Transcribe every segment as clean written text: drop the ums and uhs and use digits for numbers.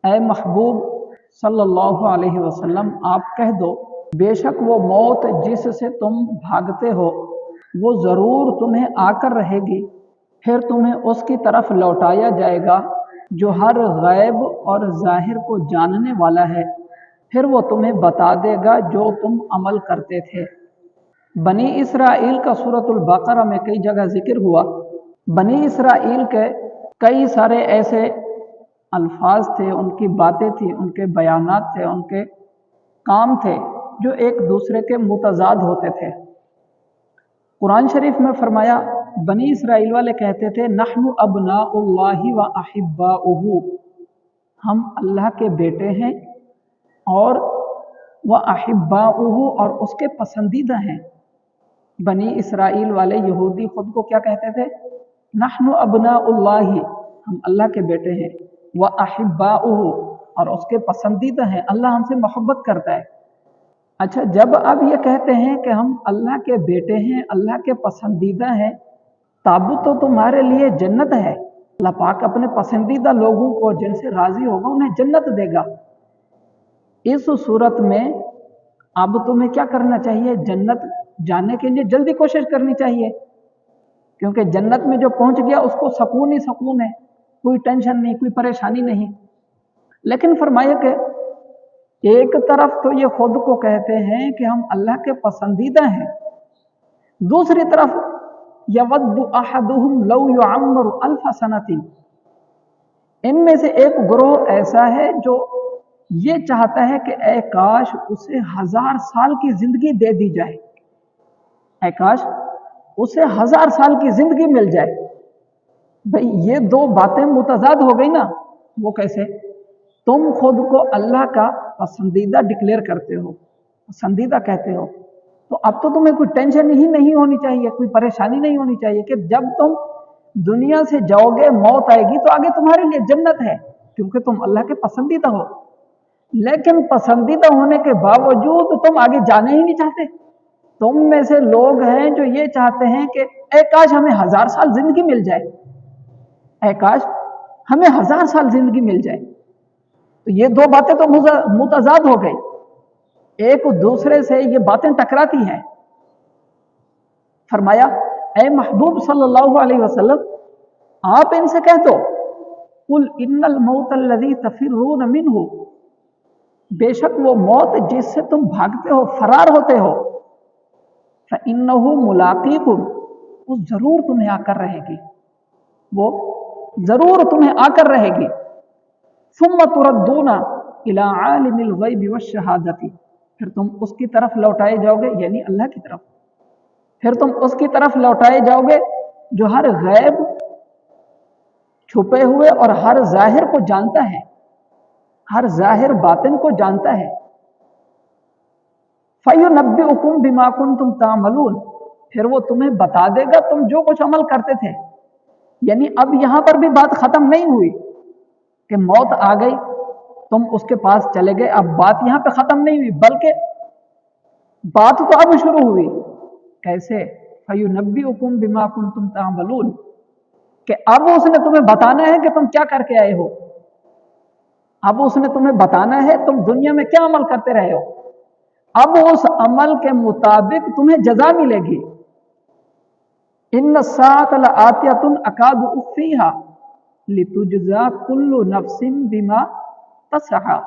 اے محبوب सल्लल्लाहु अलैहि वसल्लम, आप कह दो, बेशक वो मौत जिससे तुम भागते हो वो ज़रूर तुम्हें आकर रहेगी, फिर तुम्हें उसकी तरफ लौटाया जाएगा जो हर गैब और ज़ाहिर को जानने वाला है, फिर वो तुम्हें बता देगा जो तुम अमल करते थे। बनी इसराइल का सूरतुल बकरा में कई जगह जिक्र हुआ। बनी इसराइल के कई सारे ऐसे अल्फाज थे, उनकी बातें थी, उनके बयानात थे, उनके काम थे जो एक दूसरे के मुतजाद होते थे। कुरान शरीफ में फरमाया, बनी इसराइल वाले कहते थे नहनु अबनाउल्लाहि व अहिब्बाउहु, हम अल्लाह के बेटे हैं और व अहिब्बाउहु, और उसके पसंदीदा हैं। बनी इसराइल वाले यहूदी खुद को क्या कहते थे? नहनु अबनाउल्लाहि, हम अल्लाह के बेटे हैं, व अहिब्बाउहु, और उसके पसंदीदा हैं, अल्लाह हमसे मोहब्बत करता है। अच्छा, जब अब ये कहते हैं कि हम अल्लाह के बेटे हैं, अल्लाह के पसंदीदा हैं, ताबू तो तुम्हारे लिए जन्नत है, अल्लाह पाक अपने पसंदीदा लोगों को जिनसे राजी होगा उन्हें जन्नत देगा। इस सूरत में अब तुम्हें क्या करना चाहिए? जन्नत जाने के लिए जल्दी कोशिश करनी चाहिए, क्योंकि जन्नत में जो पहुंच गया उसको सुकून ही सुकून है, कोई टेंशन नहीं, कोई परेशानी नहीं। लेकिन फरमाया कि एक तरफ तो ये खुद को कहते हैं कि हम अल्लाह के पसंदीदा हैं, दूसरी तरफ यवद्दु अहदुहुम लौ युअम्मरु अल्फ सनतिन, इनमें से एक ग्रोह ऐसा है जो ये चाहता है कि ऐ काश उसे 1000 साल की जिंदगी दे दी जाए, ऐ काश उसे 1000 साल की जिंदगी मिल जाए। भाई ये दो बातें मुतजाद हो गई ना। वो कैसे? तुम खुद को अल्लाह का पसंदीदा डिक्लेयर करते हो, पसंदीदा कहते हो, तो अब तो तुम्हें कोई टेंशन ही नहीं होनी चाहिए, कोई परेशानी नहीं होनी चाहिए कि जब तुम दुनिया से जाओगे, मौत आएगी तो आगे तुम्हारे लिए जन्नत है, क्योंकि तुम अल्लाह के पसंदीदा हो। लेकिन पसंदीदा होने के बावजूद तुम आगे जाना ही नहीं चाहते। तुम में से लोग हैं जो ये चाहते हैं कि ऐ काश हमें 1000 साल जिंदगी मिल जाए, ऐ काश हमें 1000 साल जिंदगी मिल जाए। तो ये दो बातें तो मुतजाद हो गई, एक दूसरे से ये बातें टकराती हैं। फरमाया, ऐ महबूब सल्लल्लाहु अलैहि वसल्लम, आप इनसे कह दो, कुल इन्नल मौत अल्लज़ी तफिर्रून मिन्हु, बेशक वो मौत जिससे तुम भागते हो, फरार होते हो, फइन्नहु मुलाक़ीकुम, वो जरूर तुम्हें आकर रहेगी, वो जरूर तुम्हें आकर रहेगी। सुम्मा तुरद्दूना इला आलिमिल गैबि वश्शहादति, फिर तुम उसकी तरफ लौटाए जाओगे, यानी अल्लाह की तरफ, फिर तुम उसकी तरफ लौटाए जाओगे जो हर गैब, छुपे हुए और हर जाहिर को जानता है, हर जाहिर बातिन को जानता है। फयुनब्बिउकुम बिमा कुंतुम तामलून, फिर वो तुम्हें बता देगा तुम जो कुछ अमल करते थे। यानी अब यहां पर भी बात खत्म नहीं हुई कि मौत आ गई, तुम उसके पास चले गए, अब बात यहां पे खत्म नहीं हुई, बल्कि बात तो अब शुरू हुई। कैसे? फयुनब्बिउकुम बिमा कुंतुम तामलून, कि अब उसने तुम्हें बताना है कि तुम क्या करके आए हो, अब उसने तुम्हें बताना है तुम दुनिया में क्या अमल करते रहे हो, अब उस अमल के मुताबिक तुम्हें जजा मिलेगी। इन्न साअत लआतियतुन अकादु उख्फीहा लितुजज़ा कुल्लु नफ्सिन बिमा तसहा,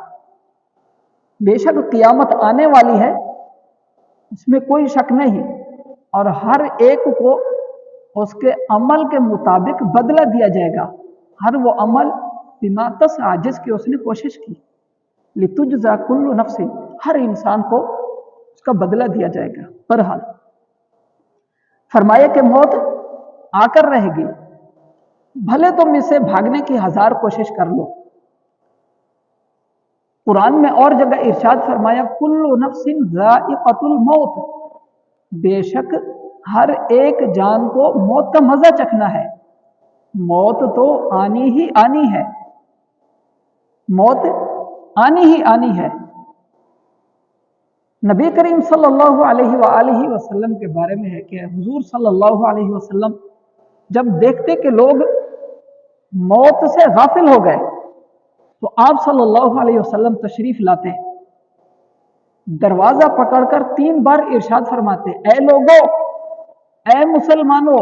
बेशक कियामत आने वाली है, इसमें कोई शक नहीं, और हर एक को उसके अमल के मुताबिक बदला दिया जाएगा, हर वो अमल बिमा तसहा, जिसकी उसने कोशिश की। लितुजज़ा कुल्लु नफ्सिन, हर इंसान को उसका बदला दिया जाएगा। बहरहाल फरमाया कि मौत आकर रहेगी, भले तुम इससे भागने की 1000 कोशिश कर लो। कुरान में और जगह इरशाद फरमाया, कुल्लु नफ्सिन ज़ाइक़तुल मौत, बेशक हर एक जान को मौत का मजा चखना है, मौत तो आनी ही आनी है, मौत आनी ही आनी है। नबी करीम सल्लल्लाहु अलैहि वसल्लम के बारे में है कि हुजूर सल्लल्लाहु अलैहि वसल्लम जब देखते कि लोग मौत से गाफिल हो गए, तो आप सल्लल्लाहु अलैहि वसल्लम तशरीफ लाते हैं, दरवाजा पकड़कर 3 बार इरशाद फरमाते, ऐ लोगो, ऐ मुसलमानों,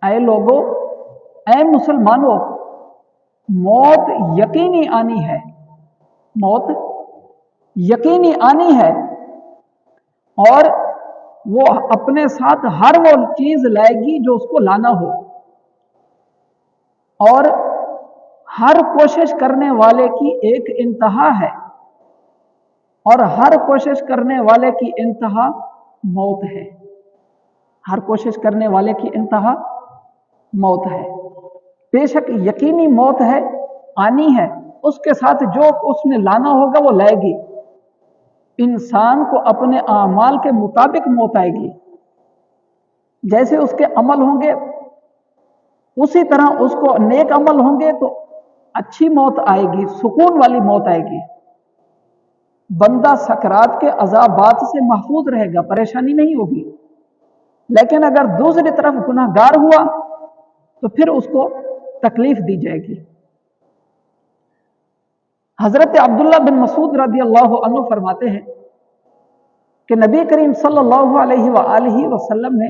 ऐ लोगो, ऐ मुसलमानों, मौत यकीनी आनी है, मौत यकीनी आनी है, और वो अपने साथ हर वो चीज लाएगी जो उसको लाना हो, और हर कोशिश करने वाले की एक इंतहा है, और हर कोशिश करने वाले की इंतहा मौत है, हर कोशिश करने वाले की इंतहा मौत है। बेशक यकीनी मौत है, आनी है, उसके साथ जो उसने लाना होगा वो लाएगी। इंसान को अपने आमाल के मुताबिक मौत आएगी, जैसे उसके अमल होंगे उसी तरह उसको नेक अमल होंगे तो अच्छी मौत आएगी, सुकून वाली मौत आएगी। बंदा सकरात के अजाबात से महफूज रहेगा, परेशानी नहीं होगी। लेकिन अगर दूसरी तरफ गुनाहगार हुआ तो फिर उसको तकलीफ दी जाएगी। हजरत अब्दुल्ला बिन मसूद रदी अल्लाह अन्हु फरमाते हैं कि नबी करीम सल्लल्लाहु अलैहि वसल्लम ने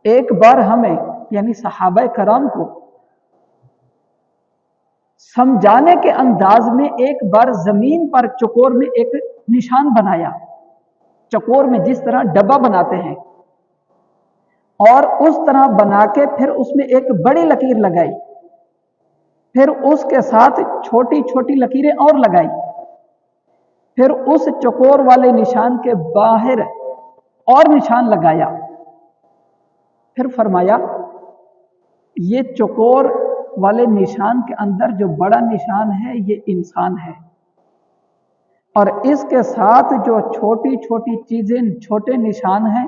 एक बार हमें यानी सहाबा कराम को समझाने के अंदाज में एक बार जमीन पर चकोर में एक निशान बनाया, चकोर में जिस तरह डब्बा बनाते हैं, और उस तरह बना के फिर उसमें एक बड़ी लकीर लगाई, फिर उसके साथ छोटी छोटी लकीरें और लगाई, फिर उस चकोर वाले निशान के बाहर और निशान लगाया, फिर फरमाया ये चकोर वाले निशान के अंदर जो बड़ा निशान है ये इंसान है, और इसके साथ जो छोटी छोटी चीजें छोटे निशान हैं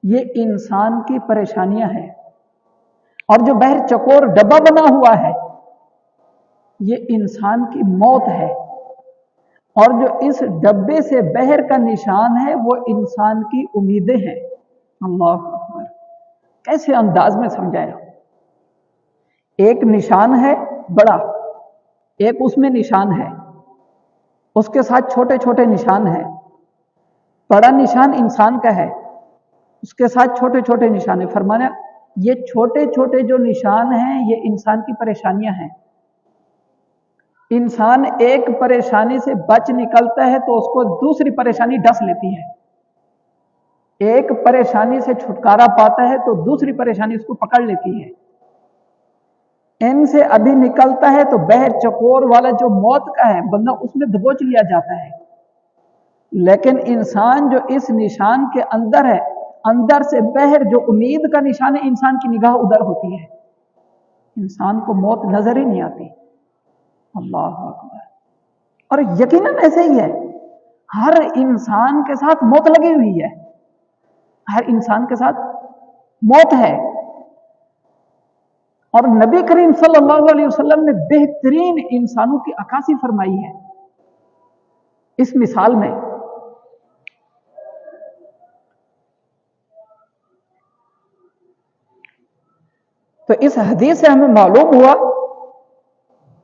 ये इंसान की परेशानियां हैं, और जो बाहर चकोर डब्बा बना हुआ है ये इंसान की मौत है, और जो इस डब्बे से बाहर का निशान है वो इंसान की उम्मीदें हैं। अल्लाह अकबर, कैसे अंदाज में समझाया। एक निशान है बड़ा, एक उसमें निशान है, उसके साथ छोटे छोटे निशान है। बड़ा निशान इंसान का है, उसके साथ छोटे छोटे निशान है। फरमाया ये छोटे छोटे जो निशान हैं ये इंसान की परेशानियां हैं। इंसान एक परेशानी से बच निकलता है तो उसको दूसरी परेशानी डस लेती है, एक परेशानी से छुटकारा पाता है तो दूसरी परेशानी उसको पकड़ लेती है। इनसे अभी निकलता है तो बहर चकोर वाला जो मौत का है बंदा उसमें दबोच लिया जाता है। लेकिन इंसान जो इस निशान के अंदर है, अंदर से बहर जो उम्मीद का निशान है, इंसान की निगाह उधर होती है, इंसान को मौत नजर ही नहीं आती। अल्लाह अकबर। और यकीनन ऐसे ही है, हर इंसान के साथ मौत लगी हुई है, हर इंसान के साथ मौत है। और नबी करीम सल्लल्लाहु अलैहि वसल्लम ने बेहतरीन इंसानों की अक्कासी फरमाई है इस मिसाल में। तो इस हदीस से हमें मालूम हुआ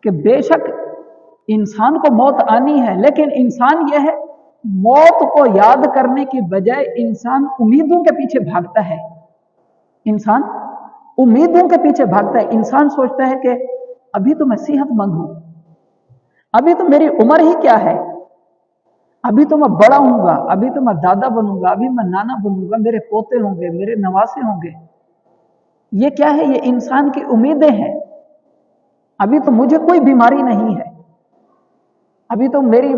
कि बेशक इंसान को मौत आनी है, लेकिन इंसान यह है मौत को याद करने की बजाय इंसान उम्मीदों के पीछे भागता है। इंसान उम्मीदों के पीछे भागता है। इंसान सोचता है कि अभी तो मैं सेहतमंद हूं, अभी तो मेरी उम्र ही क्या है, अभी तो मैं बड़ा हूंगा, अभी तो मैं दादा बनूंगा, अभी मैं नाना बनूंगा, मेरे पोते होंगे, मेरे नवासे होंगे। ये क्या है? ये इंसान की उम्मीदें हैं। अभी तो मुझे कोई बीमारी नहीं है, अभी तो मेरी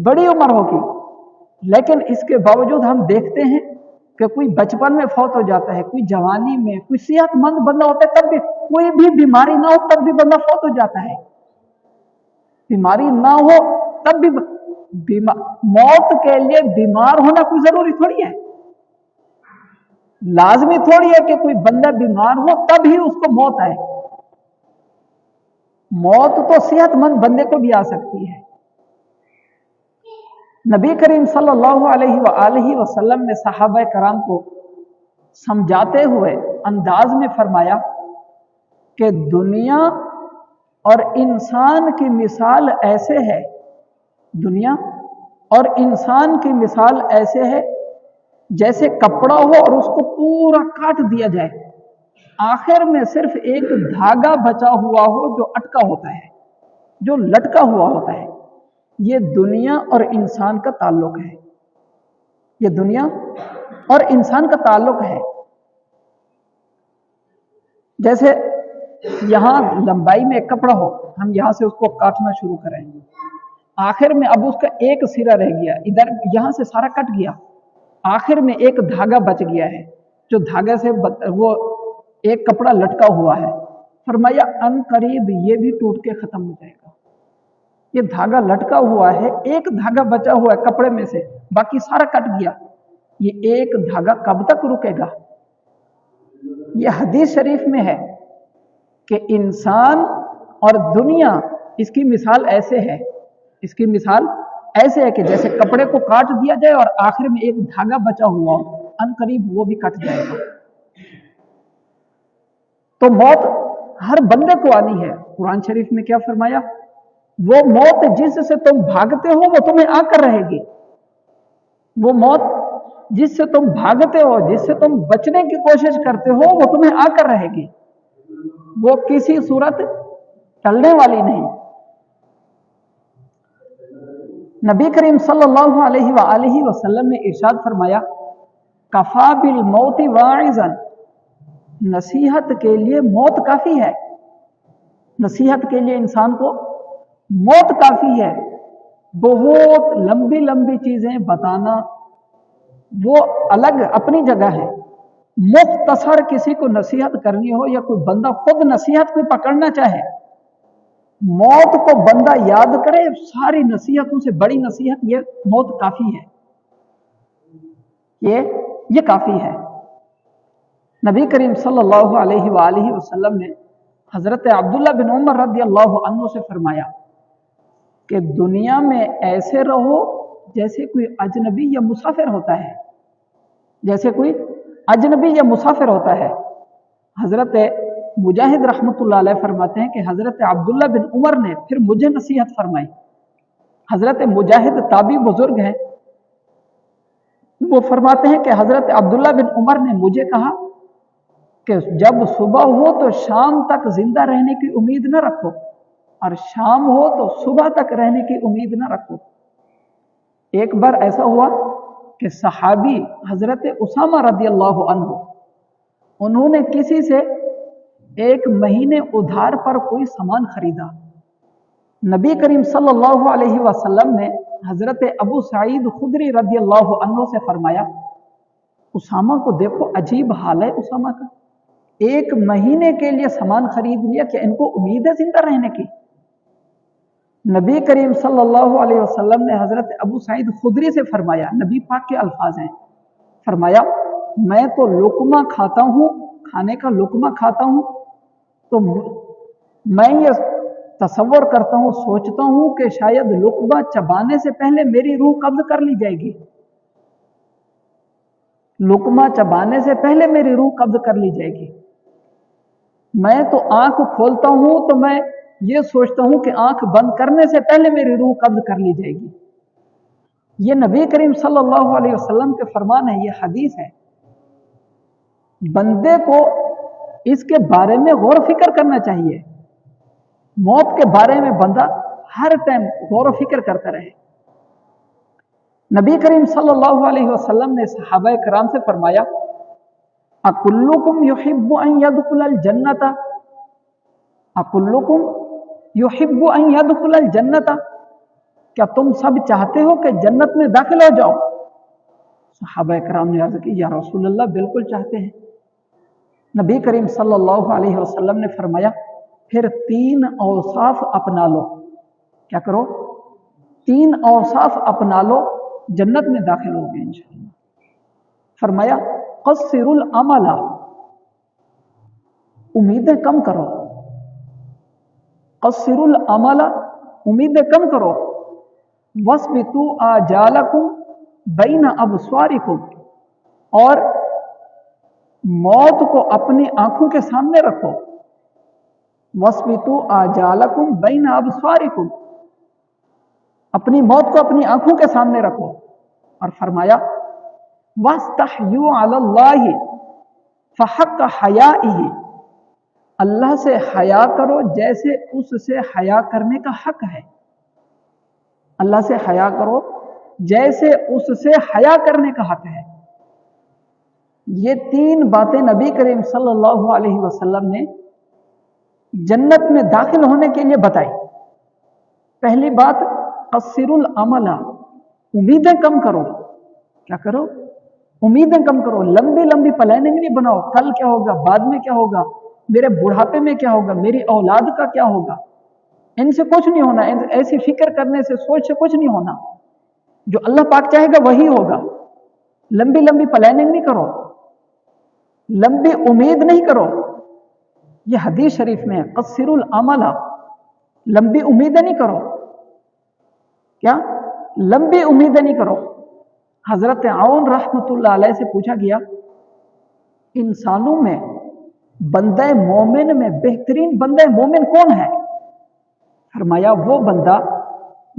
बड़ी उम्र होगी। लेकिन इसके बावजूद हम देखते हैं कि कोई बचपन में फौत हो जाता है, कोई जवानी में, कोई सेहतमंद बंदा होता है तब भी, कोई भी बीमारी ना हो तब भी बंदा फौत हो जाता है। बीमारी ना हो तब भी मौत के लिए बीमार होना कोई जरूरी थोड़ी है, लाजमी थोड़ी है कि कोई बंदा बीमार हो तब ही उसको मौत आए। मौत तो सेहतमंद बंदे को भी आ सकती है। नबी करीम सल्लल्लाहु अलैहि वसल्लम ने सहाबा कराम को समझाते हुए अंदाज में फरमाया कि दुनिया اور انسان کی مثال ایسے ہے دنیا، اور انسان کی مثال ایسے ہے جیسے کپڑا ہو اور اس کو پورا کاٹ دیا جائے، آخر میں صرف ایک دھاگا بچا ہوا ہو جو اٹکا ہوتا ہے، جو لٹکا ہوا ہوتا ہے۔ یہ دنیا اور انسان کا تعلق ہے، یہ دنیا اور انسان کا تعلق ہے۔ جیسے یہاں لمبائی میں ایک کپڑا ہو، ہم یہاں سے اس کو کاٹنا شروع کریں، آخر میں اب اس کا ایک سرا رہ گیا، ادھر یہاں سے سارا کٹ گیا، آخر میں ایک دھاگا بچ گیا ہے، جو دھاگے سے وہ ایک کپڑا لٹکا ہوا ہے۔ فرمایا ان قریب یہ بھی ٹوٹ کے ختم ہو جائے گا۔ یہ دھاگا لٹکا ہوا ہے، ایک دھاگا بچا ہوا ہے کپڑے میں سے، باقی سارا کٹ گیا۔ یہ ایک دھاگا کب تک رکے گا؟ یہ حدیث شریف میں ہے کہ انسان اور دنیا اس کی مثال ایسے ہے، اس کی مثال ایسے ہے کہ جیسے کپڑے کو کاٹ دیا جائے اور آخر میں ایک دھاگا بچا ہوا ہو، ان قریب وہ بھی کٹ جائے گا۔ تو موت ہر بندے کو آنی ہے۔ قرآن شریف میں کیا فرمایا؟ وہ موت جس سے تم بھاگتے ہو وہ تمہیں آ کر رہے گی۔ وہ موت جس سے تم بھاگتے ہو، جس سے تم بچنے کی کوشش کرتے ہو، وہ تمہیں آ کر رہے گی، وہ کسی صورت ٹلنے والی نہیں۔ نبی کریم صلی اللہ علیہ وآلہ وسلم نے ارشاد فرمایا کفا بالموت واعظا، نصیحت کے لیے موت کافی ہے، نصیحت کے لیے انسان کو موت کافی ہے۔ بہت لمبی لمبی چیزیں بتانا وہ الگ اپنی جگہ ہے، مختصر کسی کو نصیحت کرنی ہو یا کوئی بندہ خود نصیحت کو پکڑنا چاہے، موت کو بندہ یاد کرے، ساری نصیحتوں سے بڑی نصیحت یہ موت کافی ہے، یہ کافی ہے۔ نبی کریم صلی اللہ علیہ وآلہ وسلم نے حضرت عبداللہ بن عمر رضی اللہ عنہ سے فرمایا کہ دنیا میں ایسے رہو جیسے کوئی اجنبی یا مسافر ہوتا ہے، جیسے کوئی اجنبی یا مسافر ہوتا ہے۔ حضرت مجاہد رحمۃ اللہ علیہ فرماتے ہیں کہ حضرت عبداللہ بن عمر نے پھر مجھے نصیحت فرمائی۔ حضرت مجاہد تابعی بزرگ ہیں، وہ فرماتے ہیں کہ حضرت عبداللہ بن عمر نے مجھے کہا کہ جب صبح ہو تو شام تک زندہ رہنے کی امید نہ رکھو، اور شام ہو تو صبح تک رہنے کی امید نہ رکھو۔ ایک بار ایسا ہوا کہ صحابی حضرت اسامہ رضی اللہ عنہ، انہوں نے کسی سے 1 مہینے ادھار پر کوئی سامان خریدا۔ نبی کریم صلی اللہ علیہ وسلم نے حضرت ابو سعید خدری رضی اللہ عنہ سے فرمایا اسامہ کو دیکھو، عجیب حال ہے اسامہ کا، 1 مہینے کے لیے سامان خرید لیا، کہ ان کو امید ہے زندہ رہنے کی؟ نبی کریم صلی اللہ علیہ وسلم نے حضرت ابو سعید خدری سے فرمایا، نبی پاک کے الفاظ ہیں، فرمایا میں تو لقمہ کھاتا ہوں، کھانے کا لقمہ کھاتا ہوں، تو میں یہ تصور کرتا ہوں، سوچتا ہوں کہ شاید لقمہ چبانے سے پہلے میری روح قبض کر لی جائے گی، لقمہ چبانے سے پہلے میری روح قبض کر لی جائے گی۔ میں تو آنکھ کھولتا ہوں تو میں یہ سوچتا ہوں کہ آنکھ بند کرنے سے پہلے میری روح قبض کر لی جائے گی۔ یہ نبی کریم صلی اللہ علیہ وسلم کے فرمان ہے، یہ حدیث ہے۔ بندے کو اس کے بارے میں غور و فکر کرنا چاہیے، موت کے بارے میں بندہ ہر ٹائم غور و فکر کرتا رہے۔ نبی کریم صلی اللہ علیہ وسلم نے صحابہ کرام سے فرمایا اکلکم یحب ان یدخل الجنت، اکلکم یحب ان یدخل الجنت، کیا تم سب چاہتے ہو کہ جنت میں داخل ہو جاؤ؟ صحابہ کرام نے عرض کی یا رسول اللہ بالکل چاہتے ہیں۔ نبی کریم صلی اللہ علیہ وسلم نے فرمایا پھر 3 اوصاف اپنا لو، کیا کرو؟ 3 اوصاف اپنا لو، جنت میں داخل ہو گے انشاءاللہ۔ فرمایا قصر العمل، امیدیں کم کرو، قصر العمل، امیدیں کم کرو، وَاثْبِتُوا آجَالَكُمْ بَيْنَ أَبْصَارِكُمْ، اور موت کو اپنی آنکھوں کے سامنے رکھو، वस्बितु आजालकुम बैन अबस्वारिकुम, अपनी मौत को अपनी आंखों के सामने रखो। और फरमाया वस्तहयु अलल्लाहि फहक्क हयाइही, अल्लाह से हया करो जैसे उससे हया करने का हक है। अल्लाह से हया करो जैसे उससे हया करने का हक है। ये तीन बातें नबी करीम सल्लल्लाहु अलैहि वसल्लम ने जन्नत में दाखिल होने के लिए बताई। पहली बात कस्सिरुल अमला, उम्मीदें कम करो। क्या करो? उम्मीदें कम करो। लंबी लंबी प्लानिंग नहीं बनाओ, कल क्या होगा, बाद में क्या होगा, मेरे बुढ़ापे में क्या होगा, मेरी औलाद का क्या होगा। इनसे कुछ नहीं होना, ऐसी फिक्र करने से, सोच से कुछ नहीं होना। जो अल्लाह पाक चाहेगा वही होगा। लंबी लंबी प्लानिंग नहीं करो, लंबी उम्मीद नहीं करो। यह हदीस शरीफ में है, कस्सिरुल अमला, लंबी उम्मीदें नहीं करो। क्या? लंबी उम्मीदें नहीं करो। हजरत आउन रहमतुल्लाह अलैह से पूछा गया, इंसानों में बंदे मोमिन में बेहतरीन बंदे मोमिन कौन है? फरमाया वो बंदा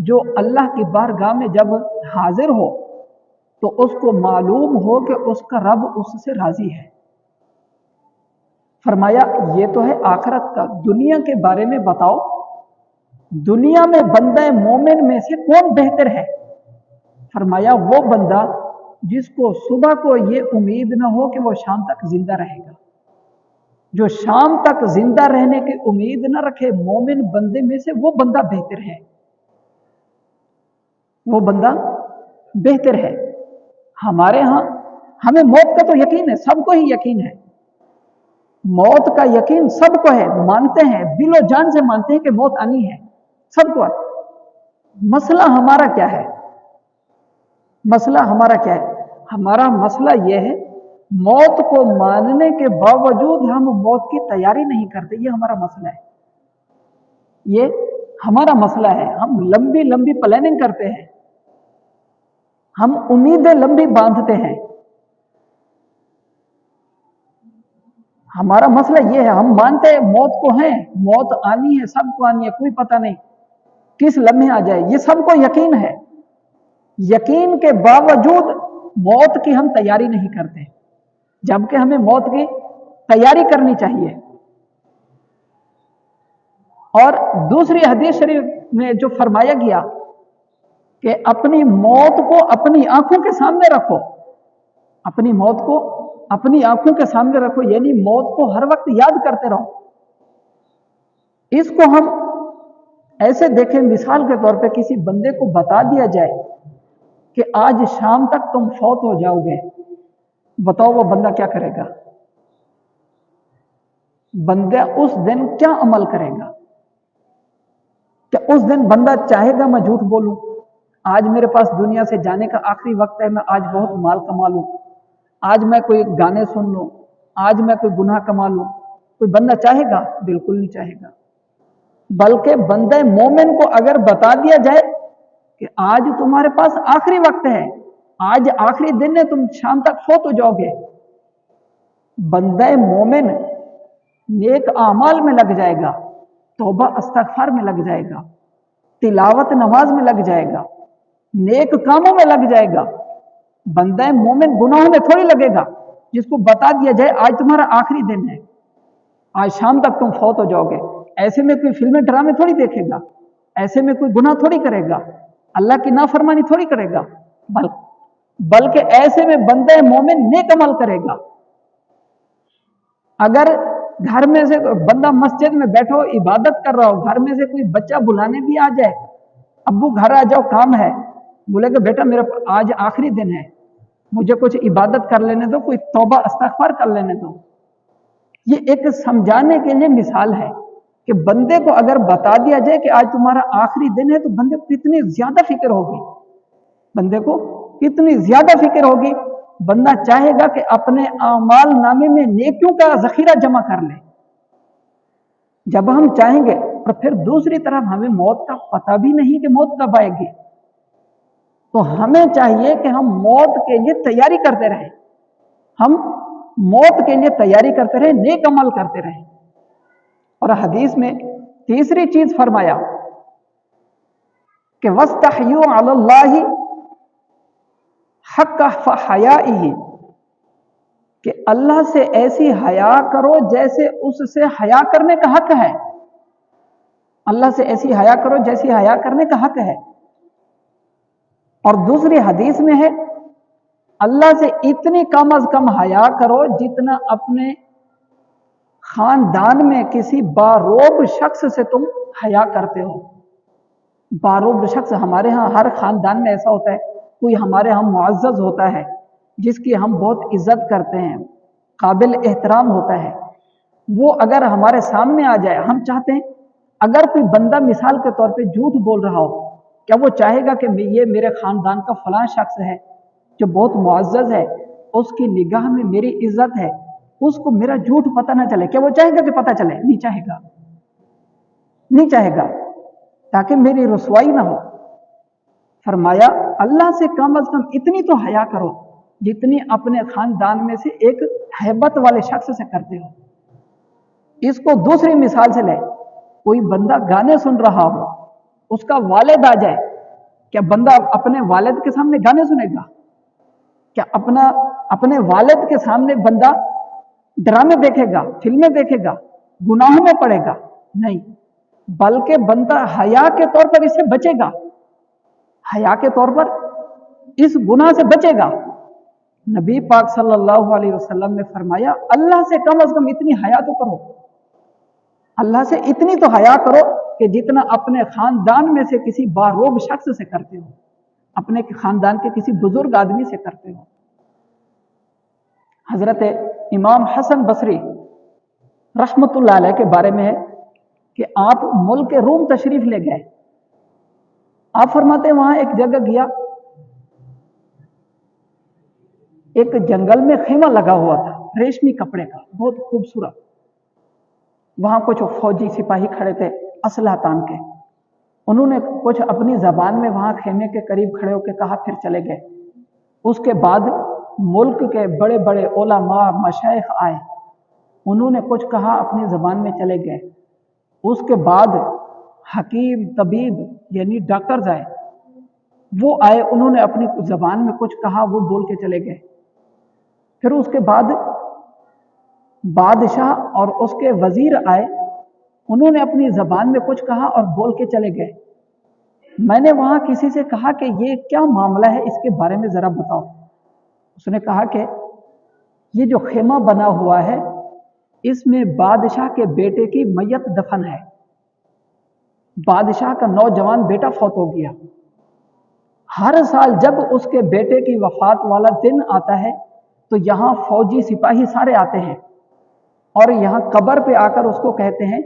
जो अल्लाह की बारगाह में जब हाजिर हो तो उसको मालूम हो कि उसका रब उससे राजी है। फरमाया ये तो है आखिरत का, दुनिया के बारे में बताओ, दुनिया में बंदे मोमिन में से कौन बेहतर है? फरमाया वो बंदा जिसको सुबह को ये उम्मीद ना हो कि वो शाम तक जिंदा रहेगा। जो शाम तक जिंदा रहने की उम्मीद न रखे मोमिन बंदे में से, वो बंदा बेहतर है, वो बंदा बेहतर है। हमारे यहां हमें मौत का तो यकीन है, सबको ही यकीन है, मौत का यकीन सबको है, मानते हैं, दिलो जान से मानते हैं कि मौत आनी है सबको। मसला हमारा क्या है? मसला हमारा क्या है? हमारा मसला यह है, मौत को मानने के बावजूद हम मौत की तैयारी नहीं करते। ये हमारा मसला है, ये हमारा मसला है। हम लंबी लंबी प्लानिंग करते हैं, हम उम्मीदें लंबी बांधते हैं। हमारा मसला ये है, हम मानते हैं मौत को है, मौत आनी है, सबको आनी है, कोई पता नहीं किस लम्हे आ जाए, ये सबको यकीन है। यकीन के बावजूद मौत की हम तैयारी नहीं करते, जबकि हमें मौत की तैयारी करनी चाहिए। और दूसरी हदीस शरीफ में जो फरमाया गया कि अपनी मौत को अपनी आंखों के सामने रखो, अपनी मौत को अपनी आंखों के सामने रखो, यानी मौत को हर वक्त याद करते रहो। इसको हम ऐसे देखें, मिसाल के तौर पे किसी बंदे को बता दिया जाए कि आज शाम तक तुम फौत हो जाओगे, बताओ वो बंदा क्या करेगा? बंदा उस दिन क्या अमल करेगा? क्या उस दिन बंदा चाहेगा मैं झूठ बोलूं, आज मेरे पास दुनिया से जाने का आखिरी वक्त है, मैं आज बहुत माल कमा लूं, आज मैं कोई गाने सुन लूं, आज मैं कोई गुनाह कमा लूं? कोई बंदा चाहेगा? बिल्कुल नहीं चाहेगा। बल्कि बंदे मोमिन को अगर बता दिया जाए कि आज तुम्हारे पास आखिरी वक्त है, आज आखिरी दिन है, तुम शाम तक फौत हो जाओगे, बंदे मोमिन नेक आमाल में लग जाएगा, तौबा इस्तगफार में लग जाएगा, तिलावत नमाज में लग जाएगा, नेक कामों में लग जाएगा। बंदे मोमिन गुनाहों में थोड़ी लगेगा। जिसको बता दिया जाए आज तुम्हारा आखिरी दिन है, आज शाम तक तुम फौत हो जाओगे, ऐसे में कोई फिल्में ड्रामे थोड़ी देखेगा, ऐसे में कोई गुनाह थोड़ी करेगा, अल्लाह की नाफरमानी थोड़ी करेगा, बल्कि ऐसे में बंदे मोमिन नेक अमल करेगा। अगर घर में से बंदा मस्जिद में बैठो इबादत कर रहा हो, घर में से कोई बच्चा बुलाने भी आ जाए, अब्बू घर आ जाओ काम है, बोलेगा बेटा मेरा आज आखिरी दिन है, मुझे कुछ इबादत कर लेने दो, कोई तौबा इस्तगफार कर लेने दो। ये एक समझाने के लिए मिसाल है कि बंदे को अगर बता दिया जाए कि आज तुम्हारा आखिरी दिन है, तो बंदे को कितनी ज्यादा फिक्र होगी, बंदे को कितनी ज्यादा फिक्र होगी। बंदा चाहेगा कि अपने आमाल नामे में नेकियों का जखीरा जमा कर ले। जब हम चाहेंगे, और फिर दूसरी तरफ हमें मौत का पता भी नहीं कि मौत कब आएगी, तो हमें चाहिए कि हम मौत के लिए तैयारी करते रहें, हम मौत के लिए तैयारी करते रहें, नेक अमल करते रहें। और हदीस में तीसरी चीज फरमाया कि वस्तहयू अलल्लाहि हक़्क़ हयाइही, कि अल्लाह से ऐसी हया करो जैसे उससे हया करने का हक है। अल्लाह से ऐसी हया करो जैसी हया करने का हक है। और दूसरी हदीस में है अल्लाह से इतनी कम अज कम हया करो जितना अपने खानदान में किसी बारोब शख्स से तुम हया करते हो। बारोब शख्स, हमारे यहाँ हर खानदान में ऐसा होता है, कोई हमारे यहाँ मुअज़्ज़ज़ होता है जिसकी हम बहुत इज्जत करते हैं, काबिल एहतराम होता है, वो अगर हमारे सामने आ जाए, हम चाहते हैं अगर कोई बंदा मिसाल के तौर पे झूठ बोल रहा हो, क्या वो चाहेगा कि ये मेरे खानदान का फलां शख्स है जो बहुत मुअज़्ज़ज़ है, उसकी निगाह में मेरी इज्जत है, उसको मेरा झूठ पता ना चले? क्या वो चाहेगा कि पता चले? नहीं चाहेगा, नहीं चाहेगा, ताकि मेरी रुसवाई ना हो। फरमाया अल्लाह से कम अज कम इतनी तो हया करो जितनी अपने खानदान में से एक हैबत वाले शख्स से करते हो। इसको दूसरी मिसाल से ले, कोई बंदा गाने सुन रहा हो, उसका वालिद आ जाए, क्या बंदा अपने वालिद के सामने गाने सुनेगा? क्या अपने वालिद के सामने बंदा ड्रामे देखेगा, फिल्में देखेगा, गुनाहों में पड़ेगा? नहीं, बल्कि बंदा हया के तौर पर इससे बचेगा, हया के तौर पर इस गुनाह से बचेगा। नबी पाक सल्लल्लाहु अलैहि वसल्लम ने फरमाया अल्लाह से कम अज कम इतनी हया तो करो, अल्लाह से इतनी तो हया करो कि जितना अपने खानदान में से किसी बारोब शख्स से करते हो, अपने खानदान के किसी बुजुर्ग आदमी से करते हो। हजरत इमाम हसन बसरी रहमतुल्लाह अलैह के बारे में है कि आप मुल्क रूम तशरीफ ले गए। आप फरमाते वहां एक जगह गया, एक जंगल में खेमा लगा हुआ था रेशमी कपड़े का, बहुत खूबसूरत। वहां कुछ फौजी सिपाही खड़े थे असलहा तान के। उन्होंने कुछ अपनी जबान में वहां खेमे के करीब खड़े होकर कहा, फिर चले गए। उसके बाद मुल्क के बड़े बड़े उलमा मशाइख आए, उन्होंने कुछ कहा, अपनी जबान में चले गए। उसके बाद हकीम तबीब यानी डॉक्टर्स आए, वो आए, उन्होंने अपनी जबान में कुछ कहा, वो बोल के चले गए। फिर उसके बाद बादशाह और उसके वजीर आए, उन्होंने अपनी जबान में कुछ कहा और बोल के चले गए। मैंने वहां किसी से कहा कि ये क्या मामला है, इसके बारे में जरा बताओ। उसने कहा कि ये जो खेमा बना हुआ है, इसमें बादशाह के बेटे की मैयत दफन है। बादशाह का नौजवान बेटा फौत हो गया। हर साल जब उसके बेटे की वफात वाला दिन आता है तो यहाँ फौजी सिपाही सारे आते हैं और यहाँ कब्र पे आकर उसको कहते हैं